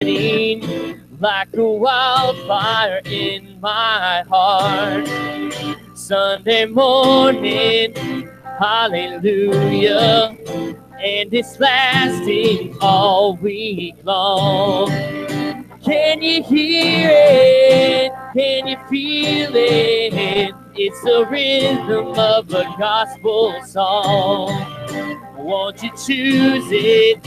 like a wildfire in my heart. Sunday morning, hallelujah, and it's lasting all week long. Can you hear it? Can you feel it? It's the rhythm of a gospel song. Won't you choose it?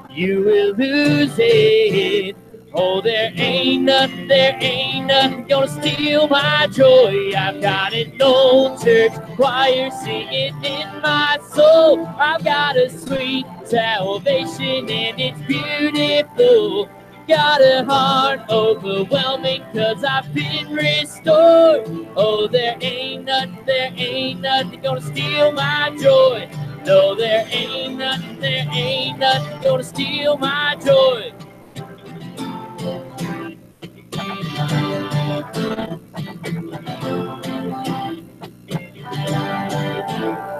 You will lose it. Oh, there ain't nothing gonna steal my joy. I've got an old church choir singing in my soul. I've got a sweet salvation and it's beautiful. Got a heart overwhelming 'cause I've been restored. Oh, there ain't nothing gonna steal my joy. No, there ain't nothing gonna steal my joy.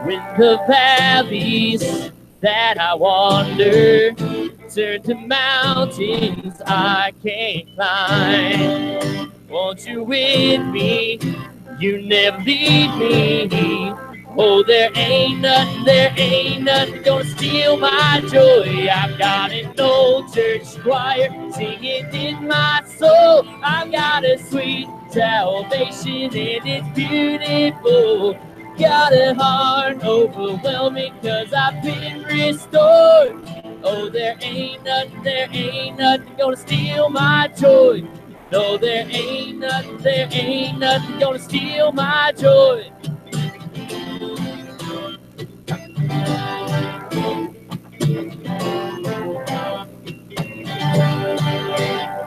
When the valleys that I wander turn to mountains I can't climb, won't you with me? You never leave me. Oh, there ain't nothing gonna steal my joy. I've got an old church choir singing in my soul. I've got a sweet salvation and it's beautiful. Got a heart overwhelming 'cause I've been restored. Oh, there ain't nothing gonna steal my joy. No, there ain't nothing gonna steal my joy.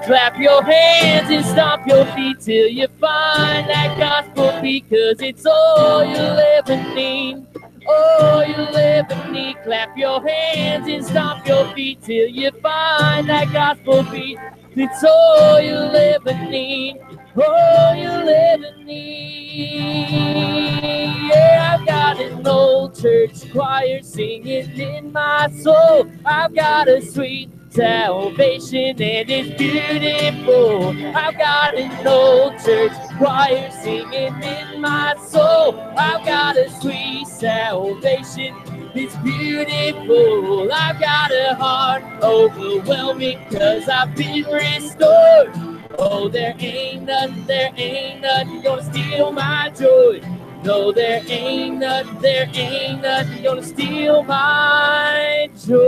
Clap your hands and stomp your feet till you find that gospel beat, 'cause it's all you'll ever need. All you'll ever need. Clap your hands and stomp your feet till you find that gospel beat. It's all you'll ever need. All you'll ever need. Yeah, I've got an old church choir singing in my soul. I've got a sweet salvation and it's beautiful. I've got an old church choir singing in my soul. I've got a sweet salvation, it's beautiful. I've got a heart overwhelming 'cause I've been restored. Oh, there ain't nothing gonna steal my joy. No, there ain't nothing gonna steal my joy.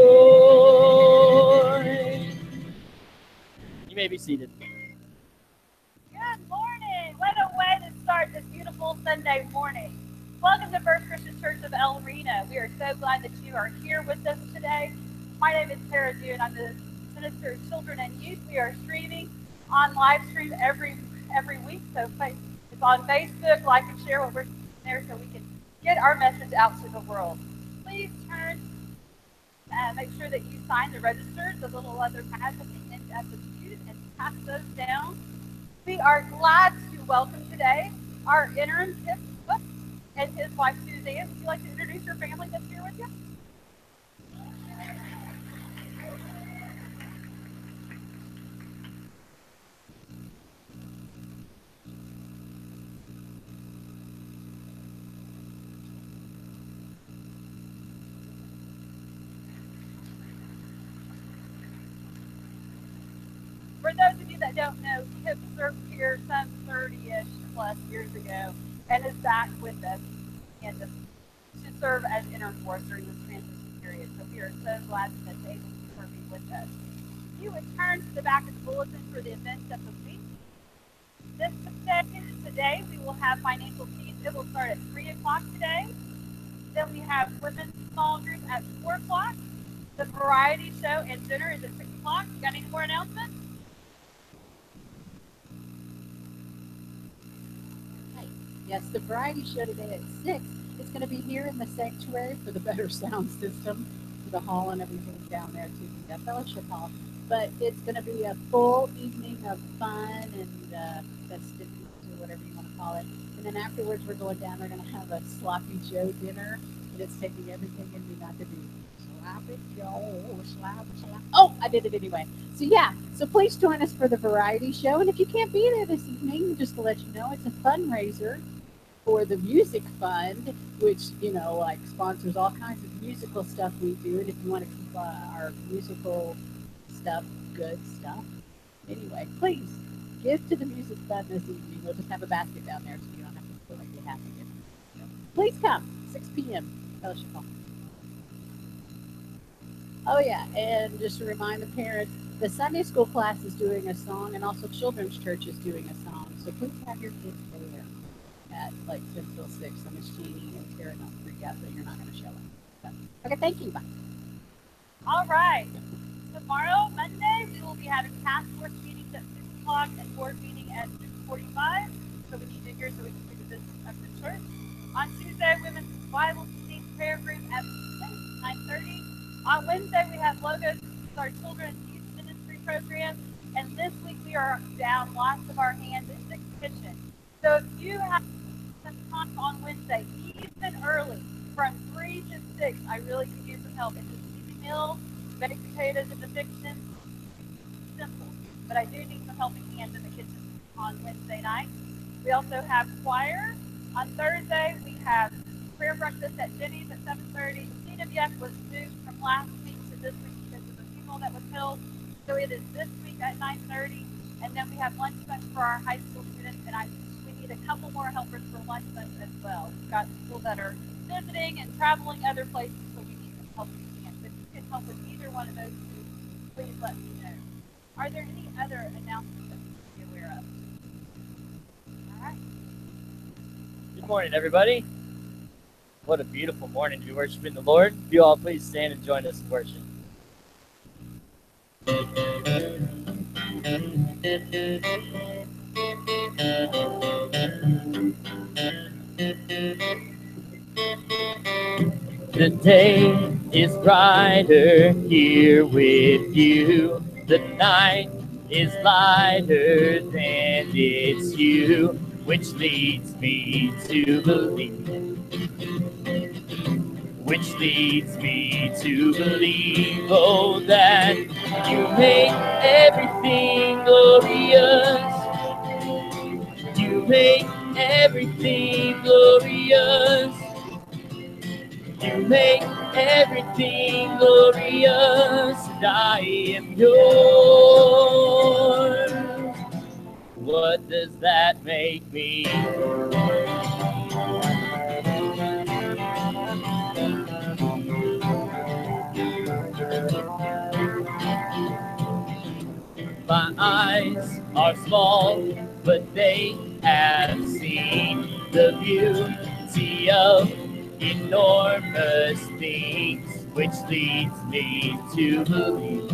You may be seated. Good morning. What a way to start this beautiful Sunday morning. Welcome to First Christian Church of El Reno. We are so glad that you are here with us today. My name is Tara Dew, and I'm the Minister of Children and Youth. We are streaming on live stream every week. So it's on Facebook. Like and share what we're doing there so we can get our message out to the world. Please make sure that you sign the registers, the little leather pads at the end of the pews, and pass those down. We are glad to welcome today our interim Tip Cook and his wife Suzanne. Would you like to introduce your family that's here with you? For those of you that don't know, Tip served here some 30-ish plus years ago and is back with us and to serve as interim for us during this transition period. So we are so glad that they will be with us. You would turn to the back of the bulletin for the events of the week. Today we will have financial peace. It will start at 3 o'clock today. Then we have women's small group at 4 o'clock. The variety show and dinner is at 6 o'clock. You got any more announcements? Yes, the variety show today at 6. It's going to be here in the sanctuary for the better sound system, for the hall and everything down there too, the fellowship hall. But it's going to be a full evening of fun and festivities or whatever you want to call it. And then afterwards, we're going down. We're going to have a sloppy Joe dinner, and it's taking everything in me not to be. So slap it, yo, slap, slap. Oh, I did it anyway. So yeah, so please join us for the variety show. And if you can't be there this evening, just to let you know, it's a fundraiser for the music fund, which like sponsors all kinds of musical stuff we do. And if you want to keep our musical stuff, good stuff, anyway, please give to the music fund this evening. We'll just have a basket down there, so you don't have to feel like you have to give. So please come, 6 p.m. Fellowship Hall. Oh yeah, and just to remind the parents, the Sunday school class is doing a song, and also Children's Church is doing a song. So please have your kids there at like 10 till 6. So Miss Jeannie and Tara don't freak out that you're not going to show up. So, okay, thank you. Bye. All right. Tomorrow, Monday, we will be having task force meetings at 6 o'clock and board meeting at 6:45. So we need you here so we can do the business of the church. On Tuesday, women's Bible team prayer group at 9:30. On Wednesday, we have Logos, our children's youth ministry program. And this week, we are down lots of our hands in the kitchen. So if you have some time on Wednesday, even early, from 3 to 6, I really could use some help. It's an easy meal, baked potatoes in the fiction, simple. But I do need some helping hands in the kitchen on Wednesday night. We also have choir. On Thursday, we have prayer breakfast at Jenny's at 7:30. CWF was moved from last week to this week because of the funeral that was held. So it is this week at 9:30. And then we have lunch bunch for our high school students. And we need a couple more helpers for lunch bunch as well. We've got people that are visiting and traveling other places, so we need some helping hands. If you can help with either one of those two, please let me know. Are there any other announcements that we should be aware of? All right. Good morning, everybody. What a beautiful morning to be worshiping the Lord. If you all please stand and join us in worship. The day is brighter here with you. The night is lighter than it's you, which leads me to believe. Which leads me to believe, oh, that you make everything glorious. You make everything glorious. You make everything glorious, and I am yours. What does that make me? My eyes are small, but they have seen the beauty of enormous things, which leads me to believe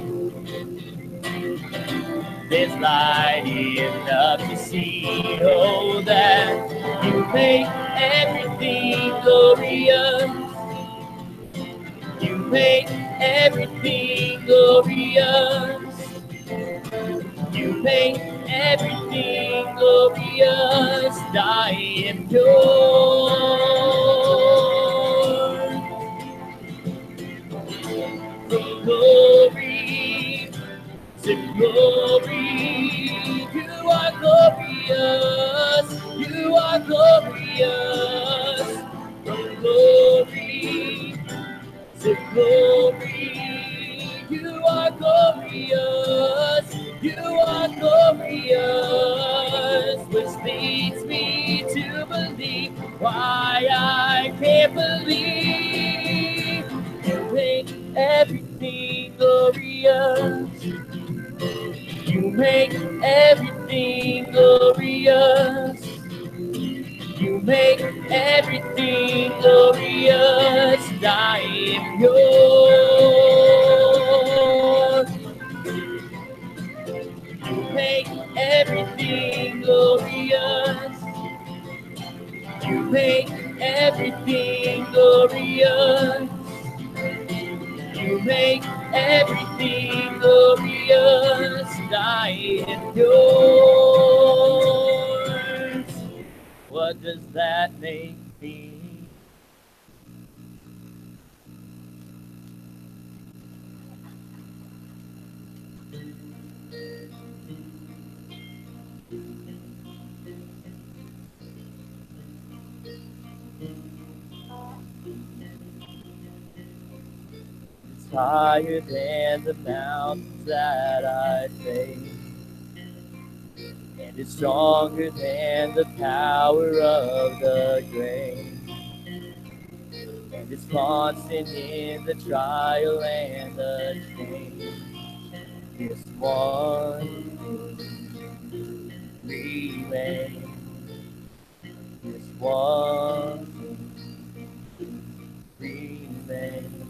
there's light enough to see. Oh, that you make everything glorious. You make everything glorious. You make everything glorious, and I am yours. From glory to glory, you are glorious, you are glorious. From glory to glory, you are glorious, you are glorious, which leads me to believe why I can't believe you make everything glorious. You make everything glorious. You make everything glorious, and I am yours. You make everything glorious. You make everything glorious. You make everything glorious, and I am yours. What does that make me? higher than the mountains that I face. And it's stronger than the power of the grave. And it's constant in the trial and the change. This one remains. This one remains.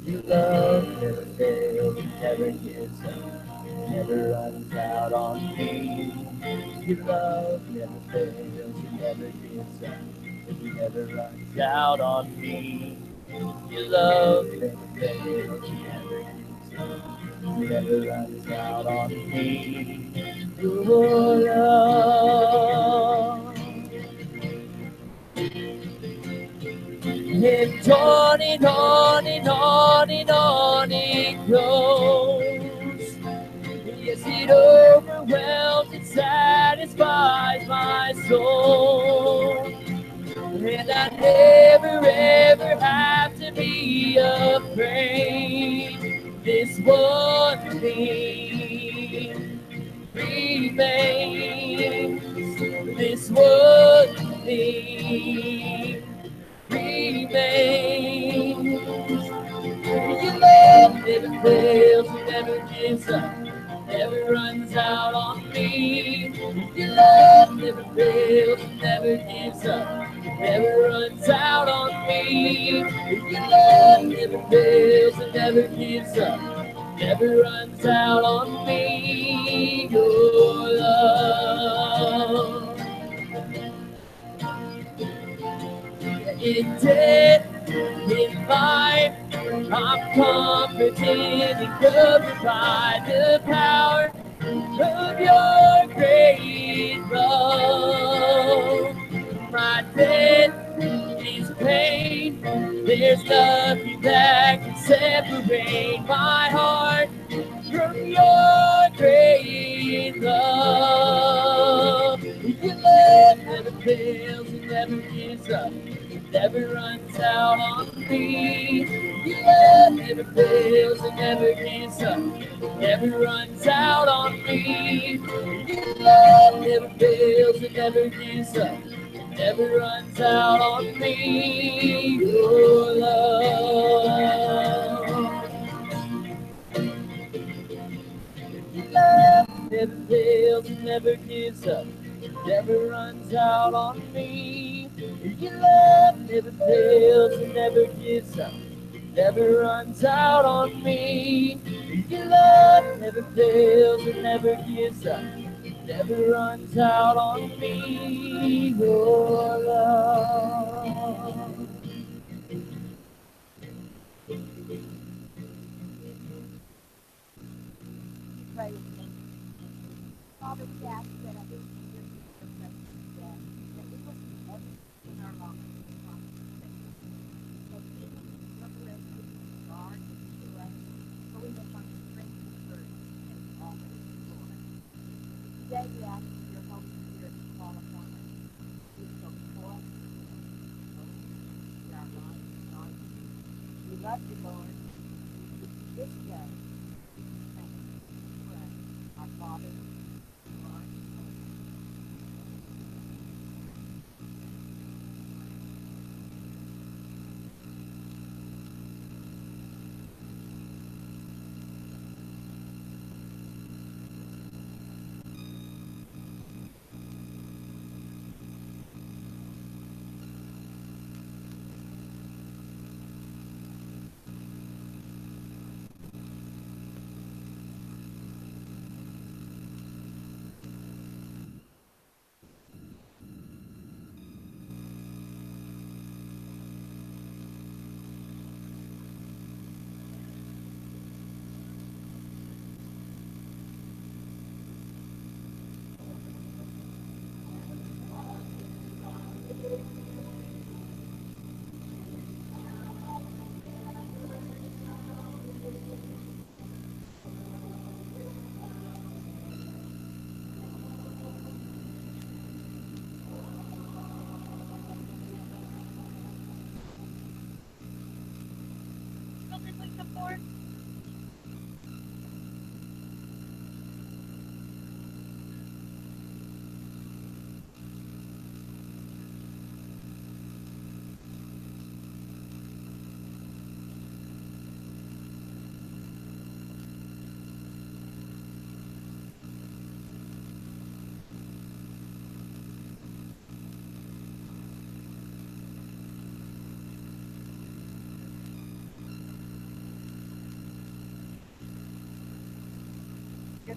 Your love never fails, never gives up, never runs out on me. Your love never fails, never gives up, never runs out on me. Your love never fails, never gives up, never runs out on me. Your love. And on and on and on and on it goes. Yes, it overwhelms and satisfies my soul. And I never ever have to be afraid. This one thing remains. This one thing remains. Your love never fails, never gives up, never runs out on me. Your love never fails, never gives up, never runs out on me. Your love never fails, never gives up, never runs out on me. Your love. In death, in life, I'm confident and covered by the power of your great love. My death is pain. There's nothing that can separate my heart from your great love. Your love never fails, it never gives up, it never runs out on me. Your love never fails, it never gives up, it never runs out on me. Your love never fails, it never gives up, it never runs out on me. Your love. Your love never fails, it never gives up, it never runs out on me. Your love never fails, it never gives up, it never runs out on me. Your love never fails, it never gives up, it never runs out on me. Your love. Pray with me. Father, we ask that I be here in your presence today, that we will see everything in our lives from that even resurrection God to us, so we may find strength and courage and always before us. Today we ask for your Holy Spirit to fall upon us. We so for us, our lives, God. We love you, Lord. This day, thank you for us, our Father.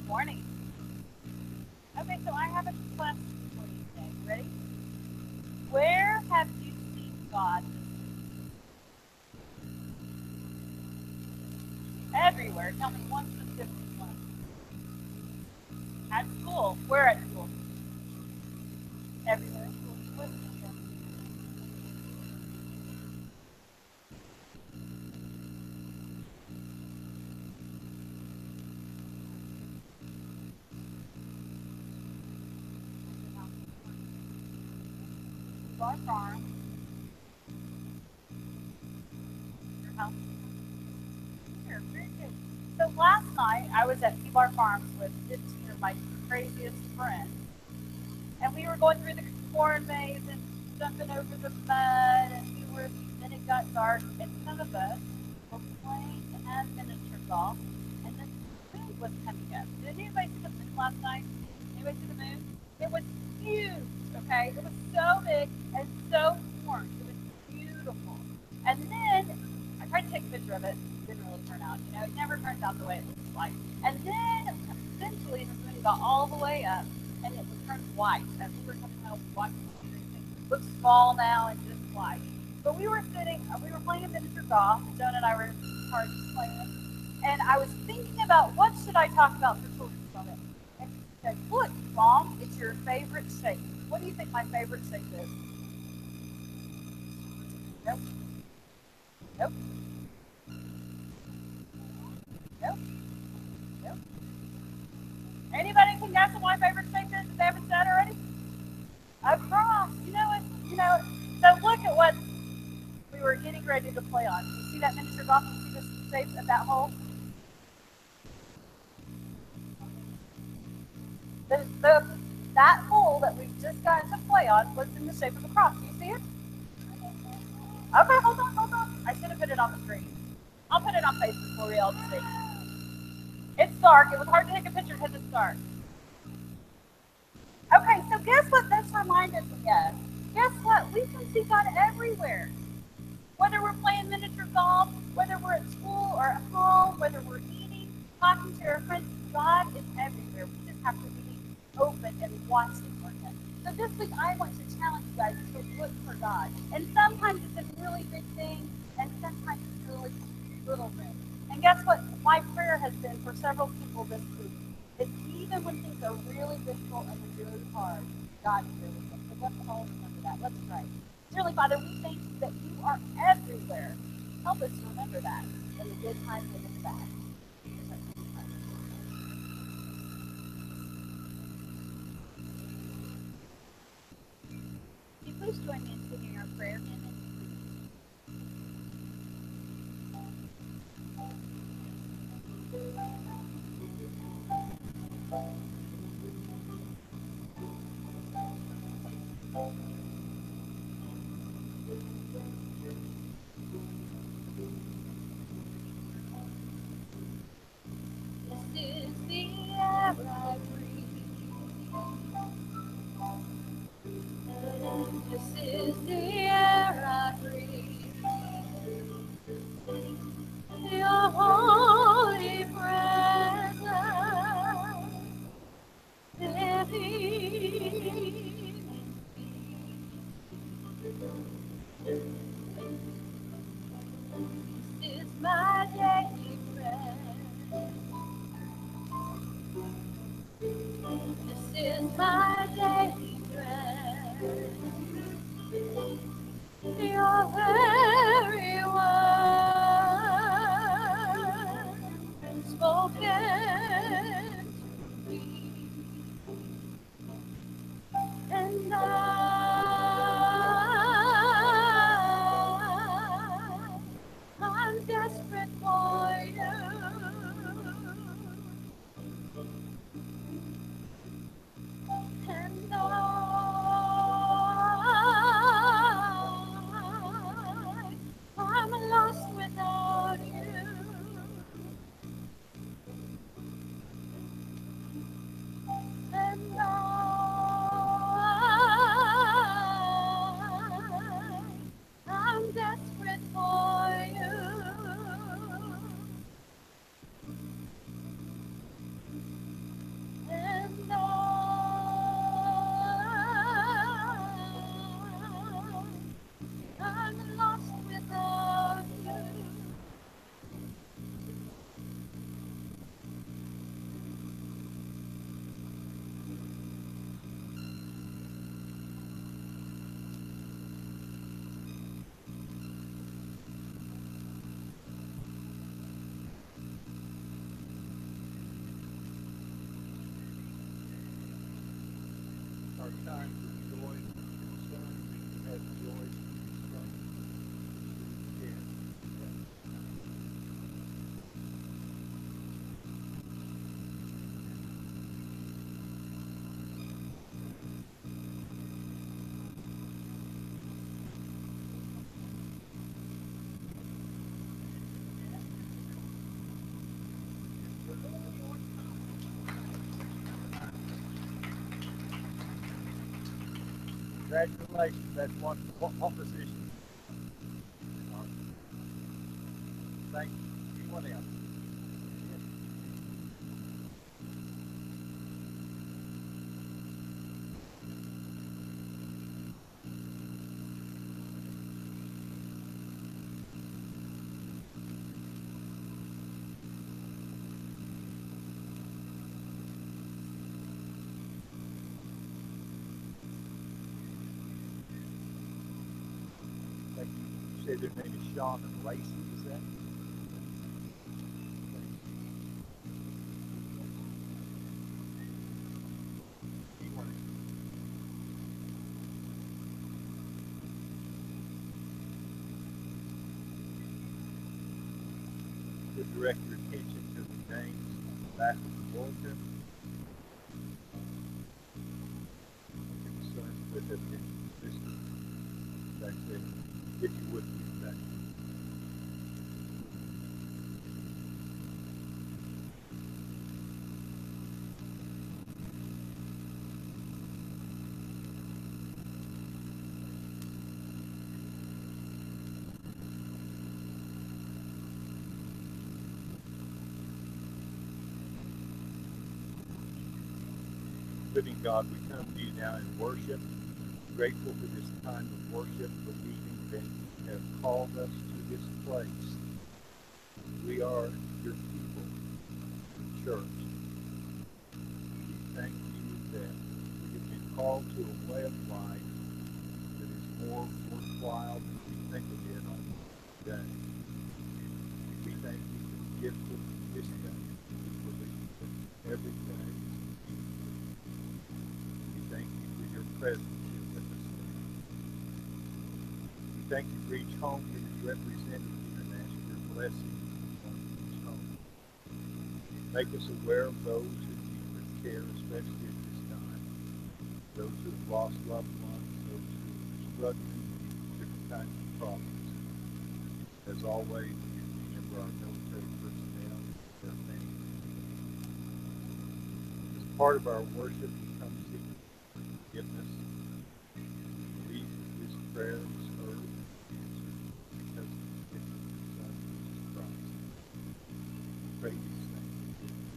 Morning. Okay, so I have a question for you today. Ready? Where have you seen God? Everywhere. Tell me one specific one. At school. Where at school? Everywhere. What's the one? Our farm. Your house. Here, very good. So last night I was at P-Bar Farms with 15 of my craziest friends. And we were going through the corn maze and jumping over the mud, and then it got dark, and some of us were playing and miniature golf, and then the moon was coming up. Did anybody see the moon last night? Anybody see the moon? It was huge, okay? It was so big and so warm. It was beautiful. And then I tried to take a picture of it. It didn't really turn out, it never turns out the way it looks like. And then eventually the moon got all the way up, and it turned white as we were coming out watching the screen. It looks small now and just white. But we were playing miniature golf. Joan and I were in charge of playing. And I was thinking about what should I talk about for children's moment. And she said, look, Mom, it's your favorite shape. What do you think my favorite shape is? Nope. Nope. Nope. Nope. Anybody can guess what my favorite shape is that they haven't said already? A cross. You know it. You know it. So look at what we were getting ready to play on. You see that miniature golf? You see the shape of that hole? That hole that we just got to play on was in the shape of a cross. Do you see it? Okay, hold on. I should have put it on the screen. I'll put it on Facebook for you all to see. It's dark. It was hard to take a picture because it's dark. Okay, so guess what this reminded me of? Guess what? We can see God everywhere. Whether we're playing miniature golf, whether we're at school or at home, whether we're eating, talking to our friends, God is everywhere. We just have to be open and watching for Him. So this week I want to challenge you guys to look for God. And sometimes it's in really big things, and sometimes it's really little things. And guess what? My prayer has been for several people this week is even when things are really difficult and really hard, God is there with us. So let's all remember that. Let's pray. Dearly Father, we thank you that you are everywhere. Help us to remember that in the good times and in the bad. Can you please join me in singing our prayer hymn? This is the air I breathe. This is the air I breathe. Your holy presence living in me. This is my daily bread. This is my daily bread. Your very word spoken to me, and I'm desperate for you, and our time for joy in the Son, we can have joy in His Son. We can. Congratulations, that's one position. Thank you. Anyone else? Thank you. You said their name is Sean and Lacey, is that? Anyone else? To direct your attention to the names on the back of the bulletin. The sons that have been listed. That's it. If you would please that. Living God, we come to you now in worship, grateful for this time of worship, believing that you have called us to this place. We are your people, your church. We thank you that we have been called to a way of life that is more worthwhile than we think of it on today. We thank you for the gift of this day. We believe that every day we thank you for your presence here with us today. We thank you for each home that is represented here and ask your blessing on each home. Make us aware of those who need your care, especially at this time. Those who have lost loved ones, those who are struggling with different kinds of problems. As always, we remember our military personnel and their families. As part of our worship, we come seeking forgiveness. We believe that this prayer is heard and answered because of the gift of your Son, Jesus Christ. We pray these things in His name.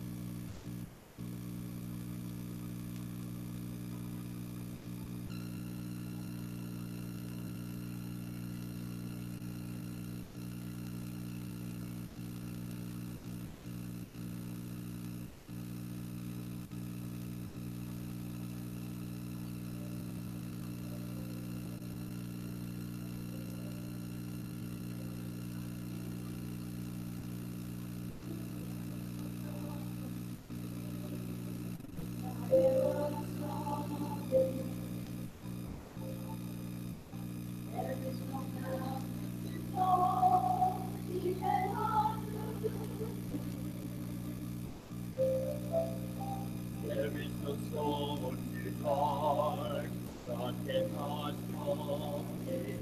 There is no stone too hard, God cannot contain.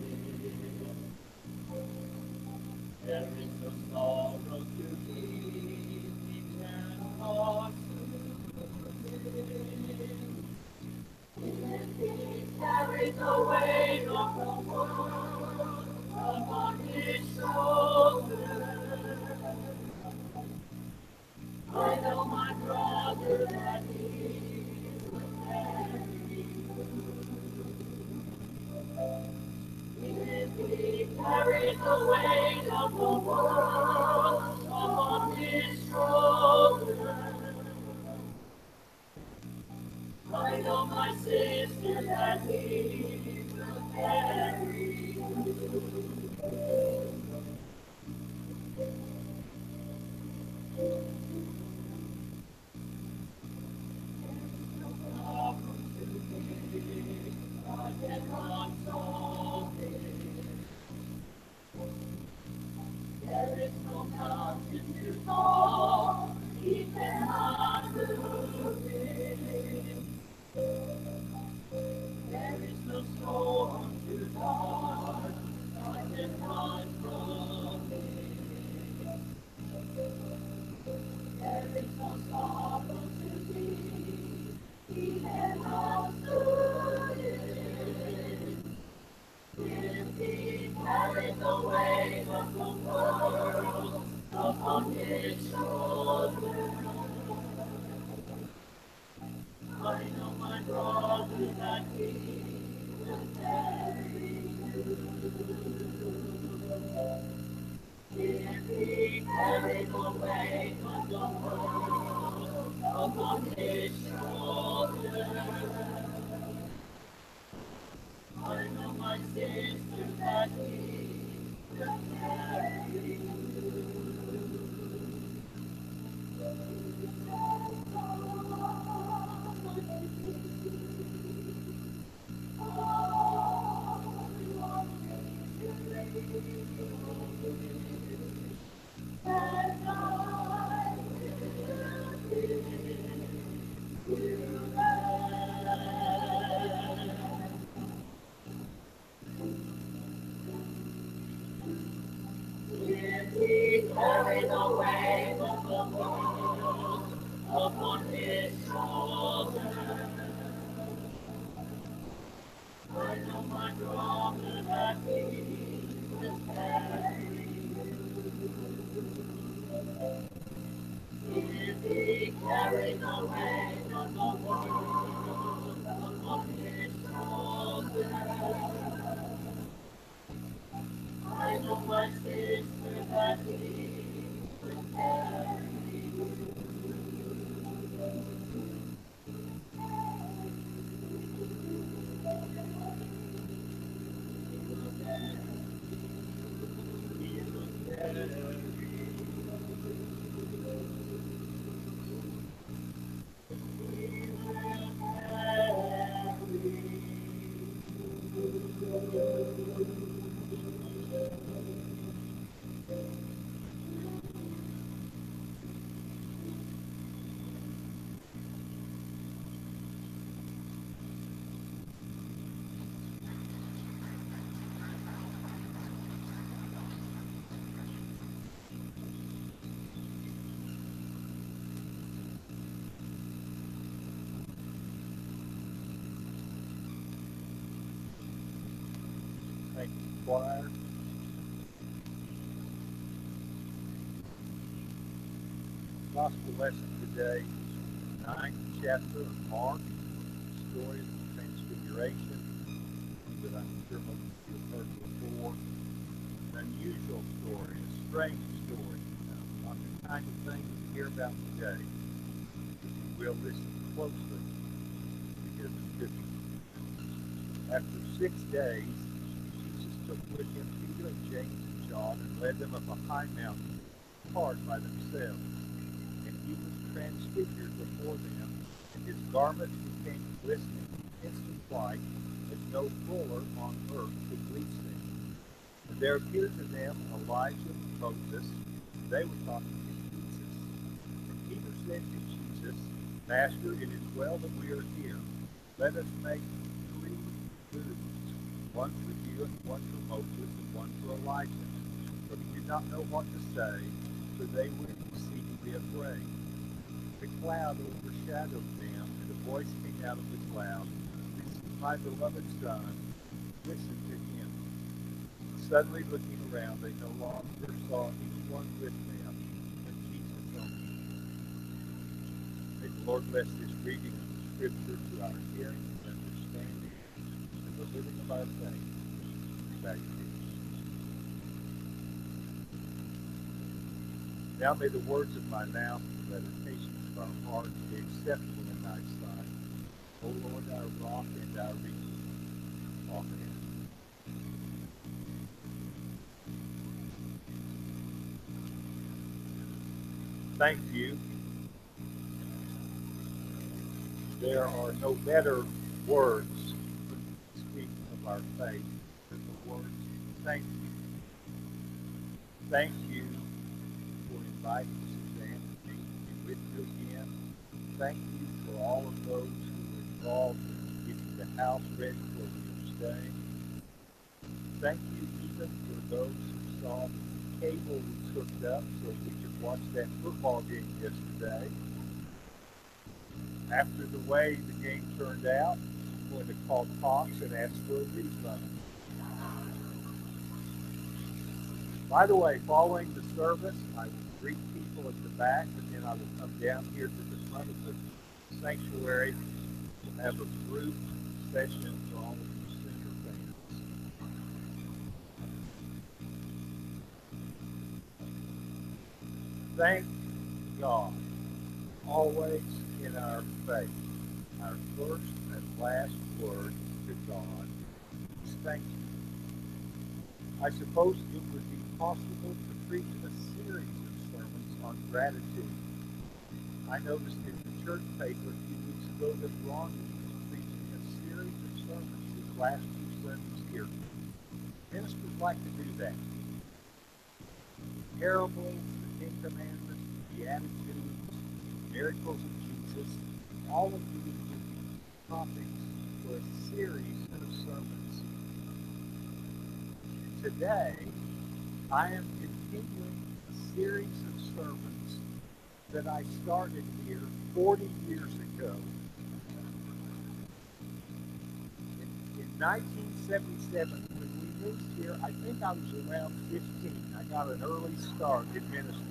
There is no sorrow too deep, He cannot carry the weight of the world upon His shoulders. I know my brother that He will carry if He carries the weight of the world upon His shoulders. I know my sister that He will carry. on his shoulder. I know my sister that he will carry. He carried the weight of the world upon his shoulder. I know my brother that he will carry. If he carried the weight of the world upon his shoulder, I know my sister that he will carry. Thank you, choir. Gospel lesson today is the 9th chapter of Mark, the story of the Transfiguration that I'm sure most of you have heard before. An unusual story, a strange story, not the kind of thing you hear about today. If you will listen closely to hear the scripture. After 6 days, Jesus took with him Peter and James and John and led them up a high mountain apart by themselves. And he was transfigured before them, and his garments became glistening, instant white, as no fuller on earth could bleach them. And there appeared to them Elijah and Moses, and they were talking to Jesus. And Peter said to Jesus, Master, it is well that we are here. Let us make 3 booths, one for you, and one for Moses, and one for Elijah. But he did not know what to say, for they were exceedingly afraid. The cloud overshadowed them, and a voice came out of the cloud, This is my beloved Son, listen to him. Suddenly looking around, they no longer saw anyone with them but Jesus only. May the Lord bless this reading of the Scripture to our hearing and understanding, and the living of our faith. Back to you. Now may the words of my mouth and the meditations of our hearts be acceptable in thy sight, O Lord, our rock and our redeemer. Amen. Thank you. There are no better words to speak of our faith than the words thank you. Thank you for inviting Suzanne and me to be with you again. Thank you for all of those who were involved in getting the house ready where we are staying. Thank you even for those who saw that the cable was hooked up so we could watch that football game yesterday. After the way the game turned out, I'm going to call Cox and ask for a refund. By the way, following the service, I will greet people at the back, but then I will come down here to the front of the sanctuary to have a group session for all of the Center fans. Thank God always in our faith, our first and last word to God is thank you. I suppose it would be possible to preach a series of sermons on gratitude. I noticed in the church paper a few weeks ago that Ron was preaching a series of sermons his last two Sundays here. Ministers like to do that. Parables, the Ten Commandments, the Beatitudes, miracles of Jesus, all of these would be topics for a series of sermons. And today, I am continuing a series of sermons that I started here 40 years ago. In 1977, when we moved here, I think I was around 15. I got an early start in ministry.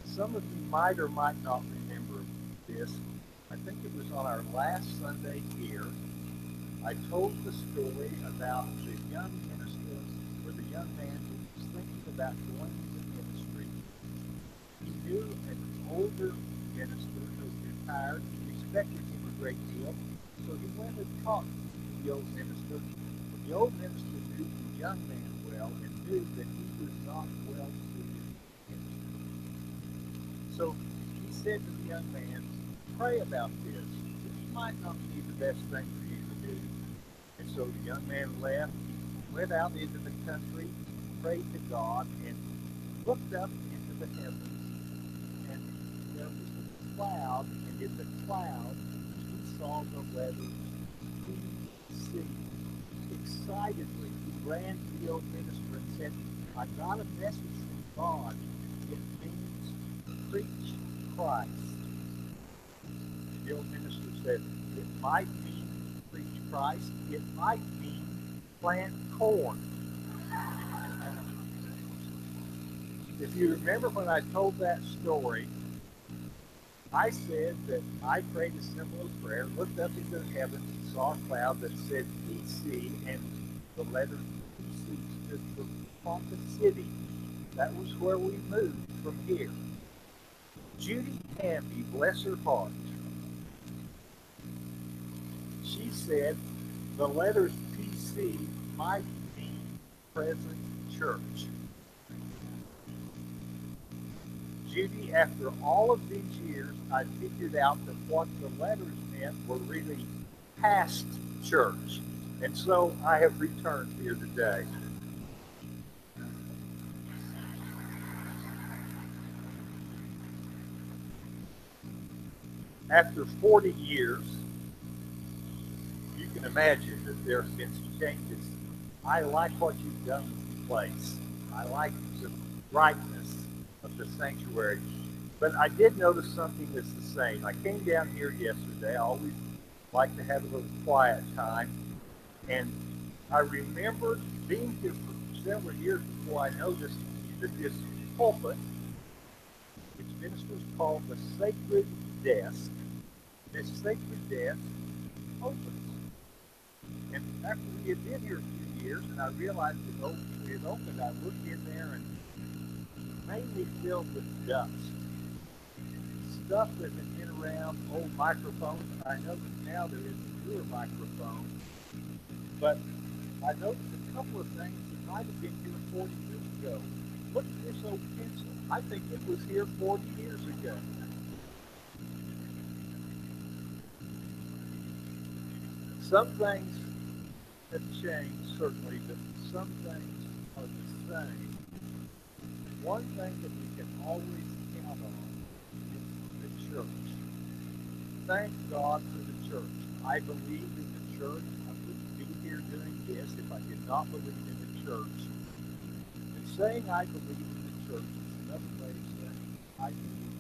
Some of you might or might not remember this. I think it was on our last Sunday here. I told the story about the young minister, or the young man who was thinking about going into ministry. He knew an older minister who was retired. He respected him a great deal. So he went and talked to the old minister. But the old minister knew the young man well and knew that he was not well suited in ministry. So he said to the young man, pray about this. This might not be the best thing for you to do. And so the young man left. He went out into the country, prayed to God, and looked up into the heavens. And there was a cloud, and in the cloud, he saw the letters PC. Excitedly, he ran to the old minister and said, I got a message from God. It means preach Christ. The old minister said, it might mean preach Christ. It might mean plant corn. If you remember when I told that story, I said that I prayed a similar prayer, looked up into the heavens, and saw a cloud that said PC, and the letter PC stood for Ponca City. That was where we moved from here. Judy Canby, bless her heart, she said the letters PC might mean present church. Judy, after all of these years, I figured out that what the letters meant were really past church. And so I have returned here today. After 40 years, you can imagine that there have been some changes. I like what you've done with the place. I like the brightness of the sanctuary. But I did notice something that's the same. I came down here yesterday. I always like to have a little quiet time. And I remember being here for several years before I noticed that this pulpit, which ministers call the sacred desk, this sacred desk opens. And after we had been here a few years, and I realized it opened, I looked in there and mainly filled with dust. Stuff that had been around, old microphones. I know that now there is a newer microphone. But I noticed a couple of things that might have been here 40 years ago. Look at this old pencil. I think it was here 40 years ago. Some things have changed, certainly, but some things are the same. One thing that we can always count on is the church. Thank God for the church. I believe in the church. I wouldn't be here doing this if I did not believe in the church. And saying I believe in the church is another way of saying I believe.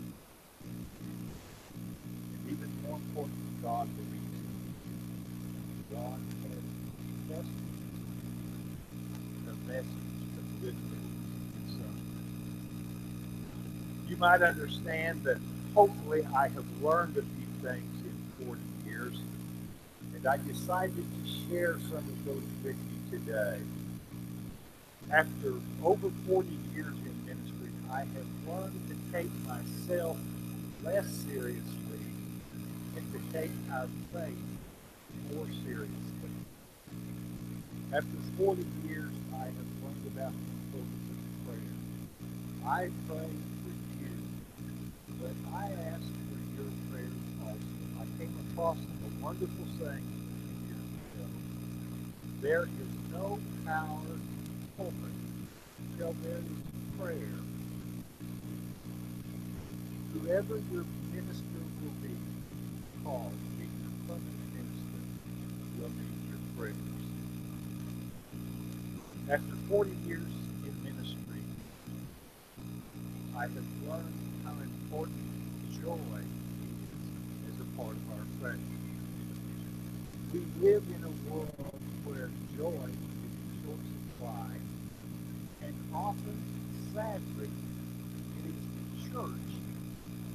And even more important, God believes in you. God has trusted the message of good news. So you might understand that hopefully I have learned a few things in 40 years, and I decided to share some of those with you today. After over 40 years in ministry, I have learned to take myself less seriously and to take our faith more seriously. After 40 years, I have learned about the importance of prayer. I pray for you, but I ask for your prayers also. I came across a wonderful saying years ago. There is no power in pulpit until there is prayer. Whoever your minister will be, called to be your permanent minister, will need your prayers. After 40 years in ministry, I have learned how important joy is as a part of our faith. We live in a world where joy is in short supply, and often, sadly, it is the church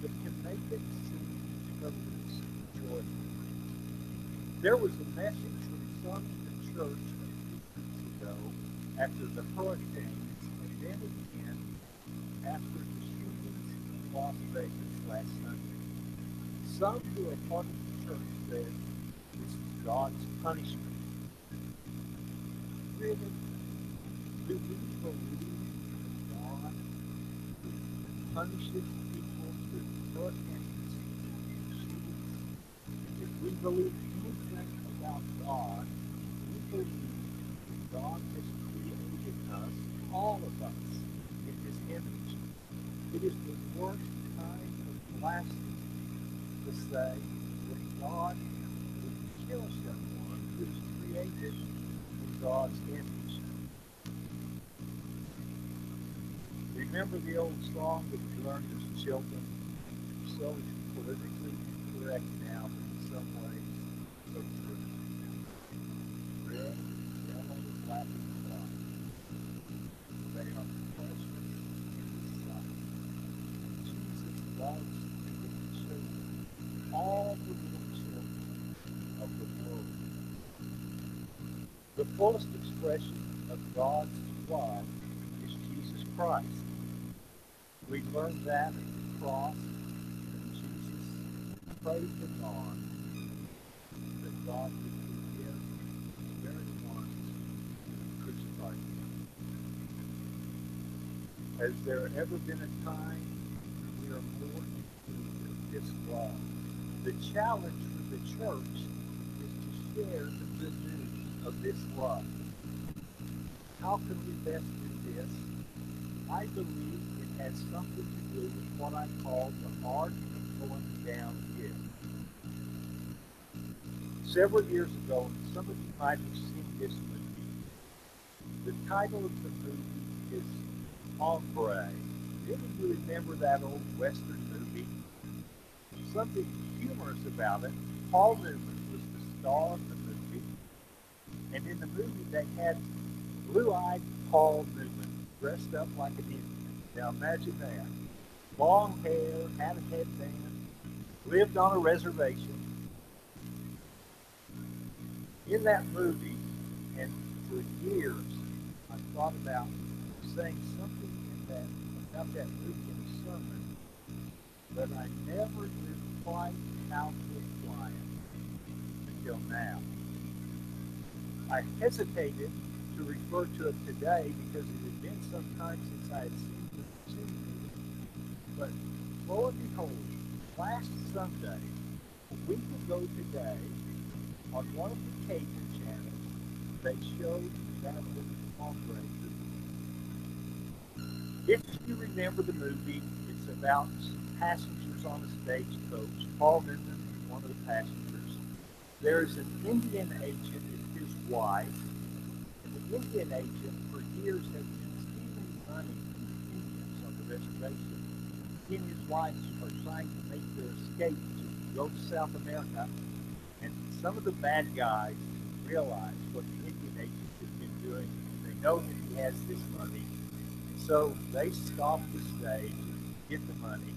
that can make it seem to others joyful. There was a message from some in the church a few weeks ago after the hurricanes, and then again after the shootings in Las Vegas last Sunday. Some who are part of the church said this is God's punishment. Really, do we believe in God who punishes people through hurricanes and shootings? If we believe anything about God, we believe that God has created us, all of us, in His image. It is the worst kind of blasphemy to say that God would kill someone who is created in God's image. Remember the old song that we learned as children? So politically incorrect now, but in some ways so true. Red, yellow, black, and white. They are precious in His sight. Jesus loves little children, all the little children of the world. The fullest expression of God's love is Jesus Christ. We learn that at the cross when Jesus prayed to God that God would forgive the very ones who crucified Him. Has there ever been a time we are more in need of this love? The challenge for the church is to share the good news of this love. How can we best do this? I believe it has something to do with what I call the art of going downhill. Several years ago, and some of you might have seen this movie, the title of the movie is Hombre. Any of you remember that old Western movie? Something humorous about it. Paul Newman was the star of the movie, and in the movie they had blue-eyed Paul Newman dressed up like an Indian. Now imagine that. Long hair, had a headband, lived on a reservation. In that movie, and for years, I thought about saying something about that movie in a sermon, but I never knew quite how to apply it until now. I hesitated to refer to it today because it had been some time since I had seen it. But lo and behold, last Sunday, a week ago today, on one of the cable channels, they showed that movie Hombre. If you remember the movie, it's about passengers on a stagecoach. Paul Newman is one of the passengers. There's an Indian agent and his wife, and the Indian agent for years has been stealing money from the Indians on the reservation. He and his wife are trying to make their escape to go to South America, and some of the bad guys realize what the Indian agent has been doing. They know that he has this money, and so they stop the stage, get the money,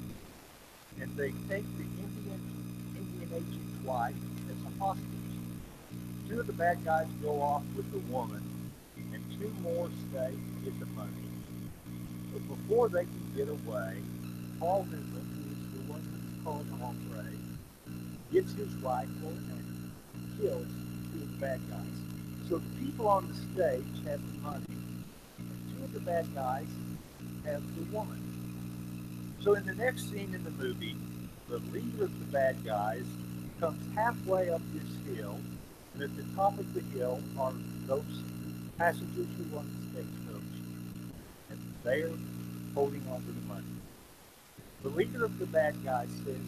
and they take the Indian agent's wife as a hostage. Two of the bad guys go off with the woman, and two more stay to get the money. The But before they can get away, Paul Newman, who is the one who's called Hombre, gets his rifle and kills two of the bad guys. So the people on the stage have the money, and two of the bad guys have the woman. So in the next scene in the movie, the leader of the bad guys comes halfway up this hill, and at the top of the hill are those passengers who were on the stagecoach, and they're holding on to the money. The leader of the bad guys says,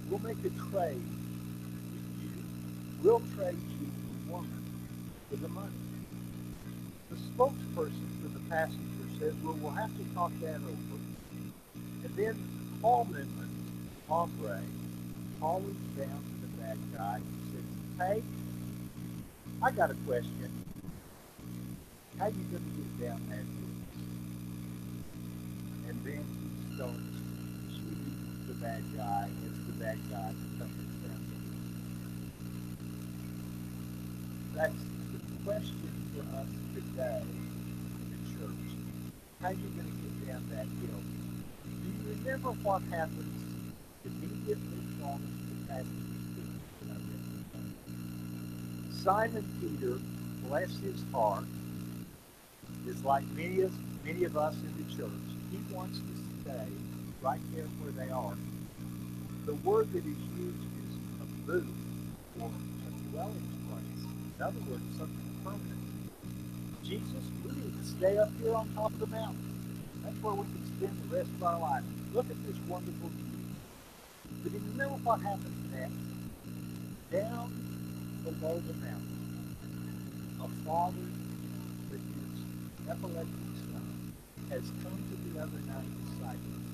"We'll make a trade with you. We'll trade you the woman for the money." The spokesperson for the passenger says, "Well, we'll have to talk that over." And then Paul Newman, Hombre, calls down to the bad guy and says, "Hey, I got a question. How you going to get down that hill?" And then he starts shooting the bad guy as the bad guy comes down the hill. That's the question for us today in the church. How you going to get down that hill? Do you remember what happens immediately following the passage that I read today? Simon Peter, bless his heart, is like many of us in the church. He wants to stay right there where they are. The word that is used is a booth or a dwelling place. In other words, something permanent. Jesus, we need to stay up here on top of the mountain. That's where we can spend the rest of our life. Look at this wonderful view. But do you remember what happens next? Down below the mountain, a father with his epileptic son has come to the other 9 disciples.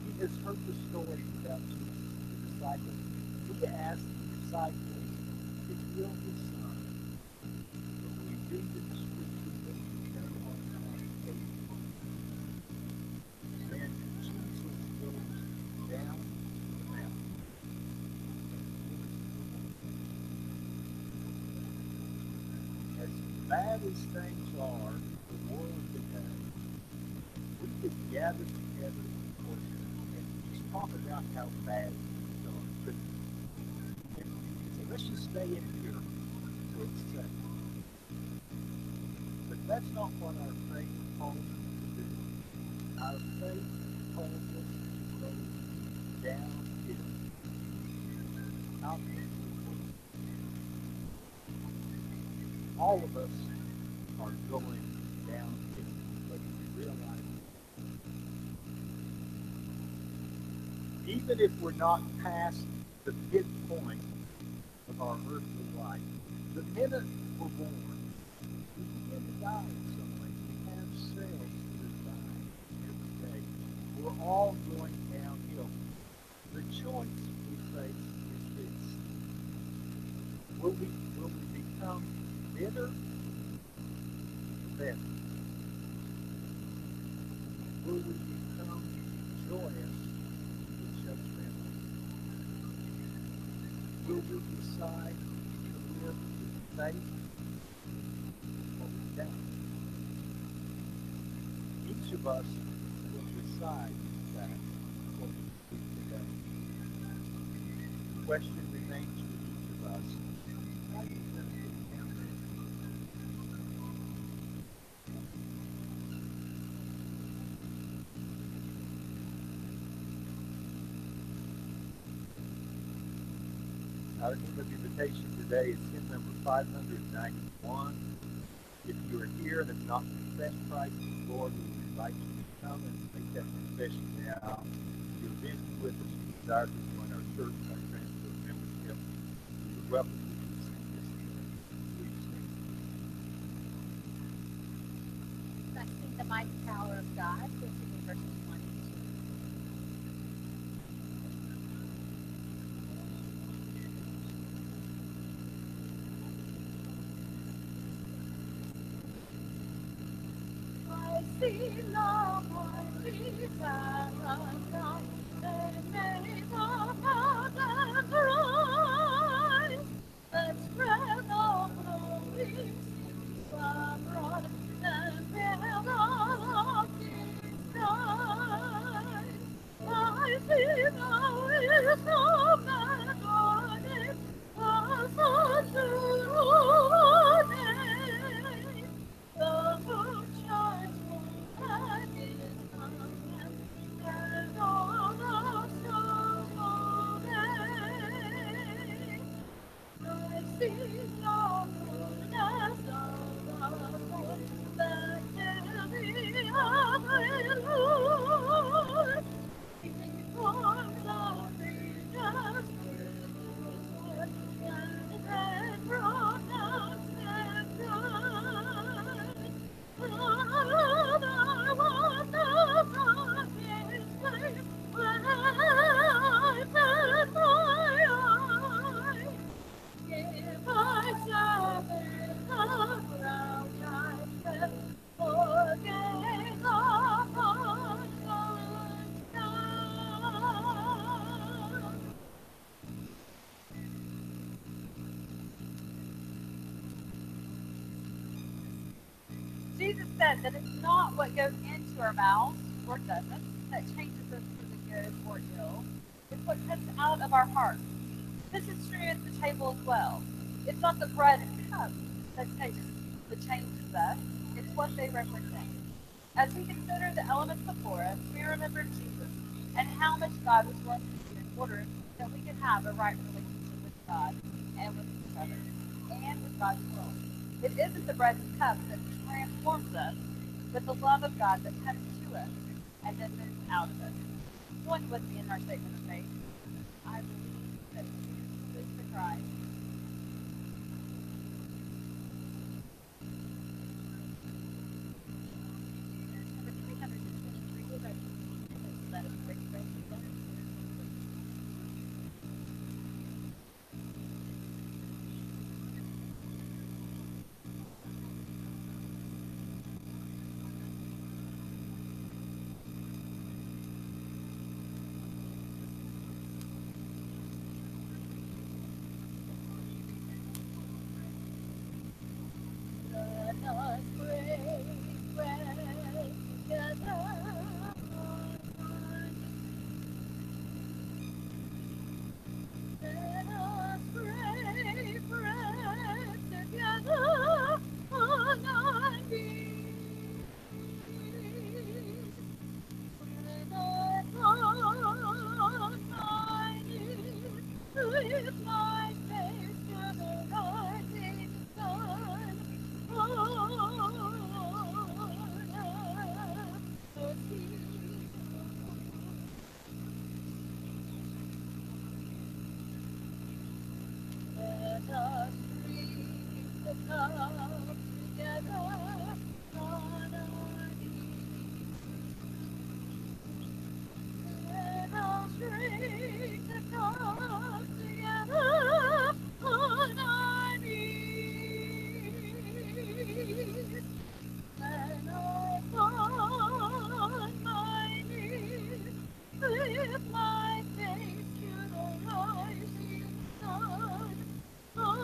He has heard the story about Jesus to the disciples. He asked the disciples to heal his son. But we read in the scripture that he never on then Jesus goes down the mountain. As bad as things are in the world today, we could gather together and just talk about how bad things are. So let's just stay in here until it's safe. But that's not what our faith calls us to do. Our faith calls us to go downhill, out into the world. All of us are going downhill, whether we realize it. Even if we're not past the midpoint of our earthly life, the minute we're born, we begin to die in some way. We have cells that are dying every day. We're all going downhill. The choice we face is this. Will we become bitter or better? Will we become joyous or judgmental? Will we decide to live with faith or with doubt? Each of us will decide that what we do today. The question remains for each of us. How are you going to get down there? Our hymn of invitation today is hymn number 591. If you are here and have not confessed Christ as Lord, we invite you to come and make that confession now. If you're visiting with us and desire to join our church by transfer of membership, we would welcome you to sing this hymn. Please sing. Let's sing the mighty power of God, which is in verses 1 and 2. I see the mighty power of God, the name of God and rise. Let's spread the glory abroad and build all of His said that it's not what goes into our mouths or doesn't that changes us for the good or ill. It's what comes out of our hearts. This is true at the table as well. It's not the bread and cup that changes us. It's what they represent. As we consider the elements before us, we remember Jesus and how much God was willing to do in order that we could have a right relationship with God and with each other and with God's world. It isn't the bread and cup that transforms us, but the love of God that comes to us and then moves out of us. Join with me in our statement of faith. I believe that Jesus is the Christ. Number 323, let us break bread together. Let us break bread together. Let us break bread together on our knees. When I fall on my knees, lift my face to the rising sun. Lord, have mercy. Let us drink the cup together on our knees. Let us drink the cup together on our knees. When I fall on my knees, lift my face to the rising sun. Lord,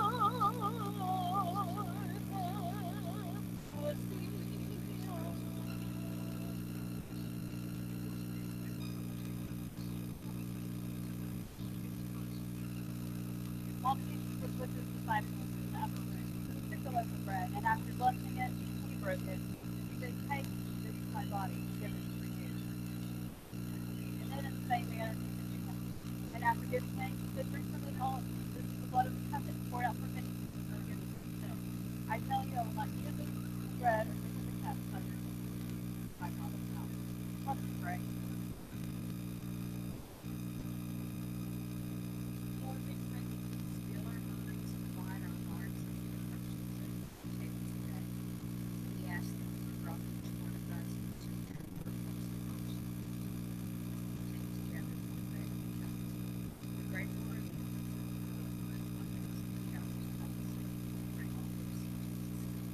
have mercy on while Jesus was with his disciples in the upper room, he took the loaf of bread, and after blessing it, he broke it. He said, "Take, this is my body, given for you." And then in the same manner, he took the cup. And after giving thanks, he said, "Drink from it all of you. This is the blood of the covenant poured out for many for the forgiveness of sins. I tell you, I will not eat of this bread or drink of the cup until my Father's house." Let us pray. Lord, we pray that you would still our minds, quiet our hearts, and give us our table today. We ask that you draw each one of us into your purpose and take together the bread and cup. We're grateful for you. We pray all this in Jesus' name.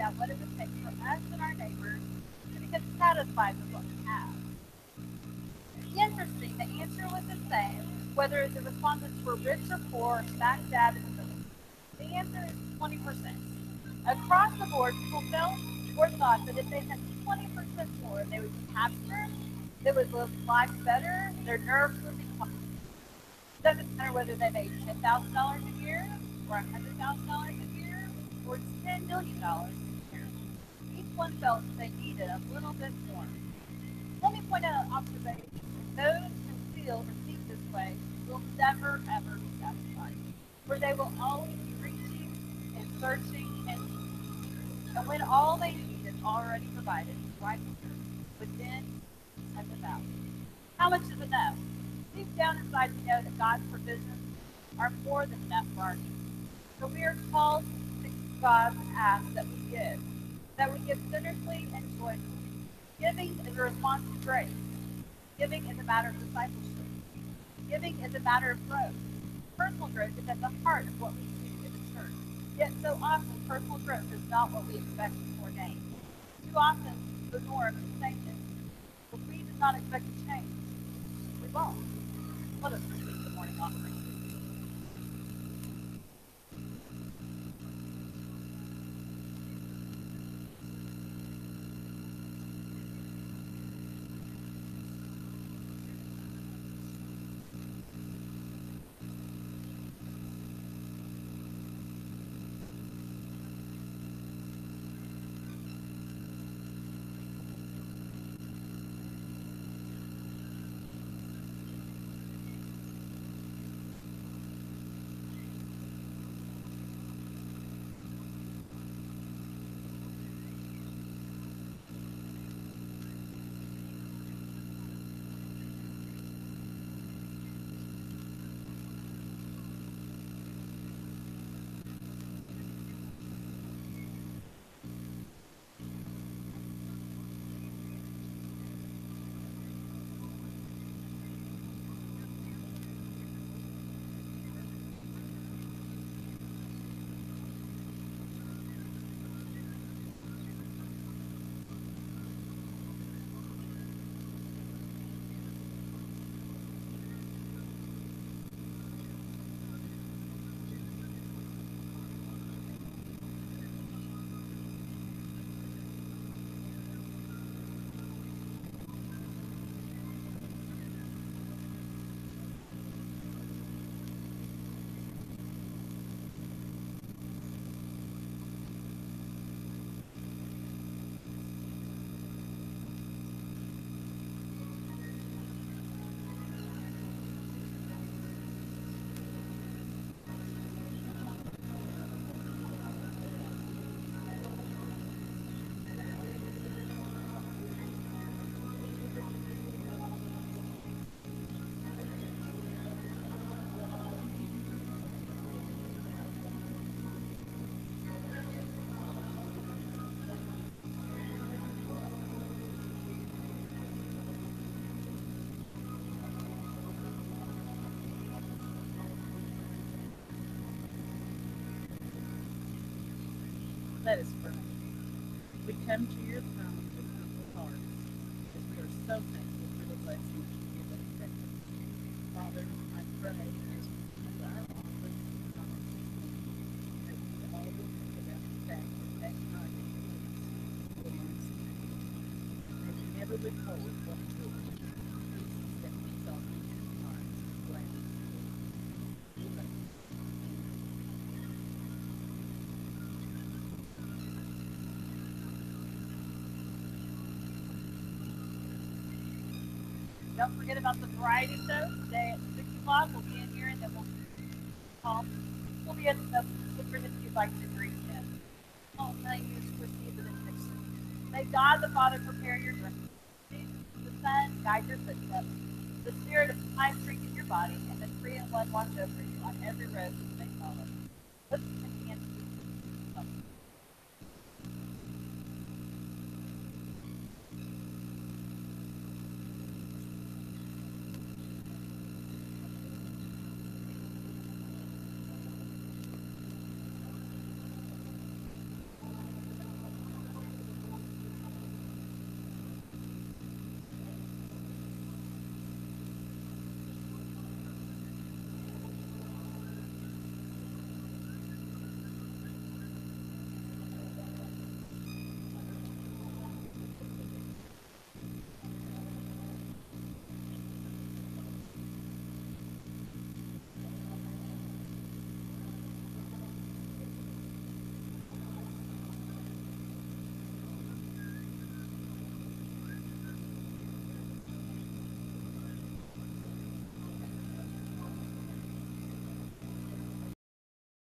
out what it would take for us and our neighbors to become satisfied with what we have. Interesting, the answer was the same, whether the respondents were rich or poor, smack dab in the middle. The answer is 20%. Across the board, people felt or thought that if they had 20% more, they would be happier, they would live life better, their nerves would be calm. It doesn't matter whether they made $10,000 a year, or $100,000 a year, or $10 million a year. Each one felt they needed a little bit more. Let me point out an observation. Those who feel or think this way will never, ever be satisfied. For they will always be reaching and searching and seeking. And when all they need is already provided, right here, within and without. How much is enough? Deep down inside, we know that God's provisions are more than enough for our needs. So we are called to God's ask that we give generously and joyfully. Giving is a response to grace. Giving is a matter of discipleship. Giving is a matter of growth. Personal growth is at the heart of what we do in the church. Yet so often, personal growth is not what we expect or gain. Too often, the norm is the same thing. If we do not expect to change, we won't. Let us receive the morning offering. Let us pray. We come to your throne with humble hearts, as we are so thankful for the blessings you give us daily. Father, I pray as we come to our office and that we always think about the fact that that night is belongs to you. May we never withhold what good increases that we saw in our hearts and gladness. We love you. Don't forget about the variety show today at 6 o'clock. We'll be in here and then we'll be at the different if you'd like to greet him. Oh, thank you to receive the benediction. May God the Father prepare your drink. The Son guide your footsteps. The Spirit of life strengthen your body, and the 3 and 1 watch over you on every road you may follow. Let's continue to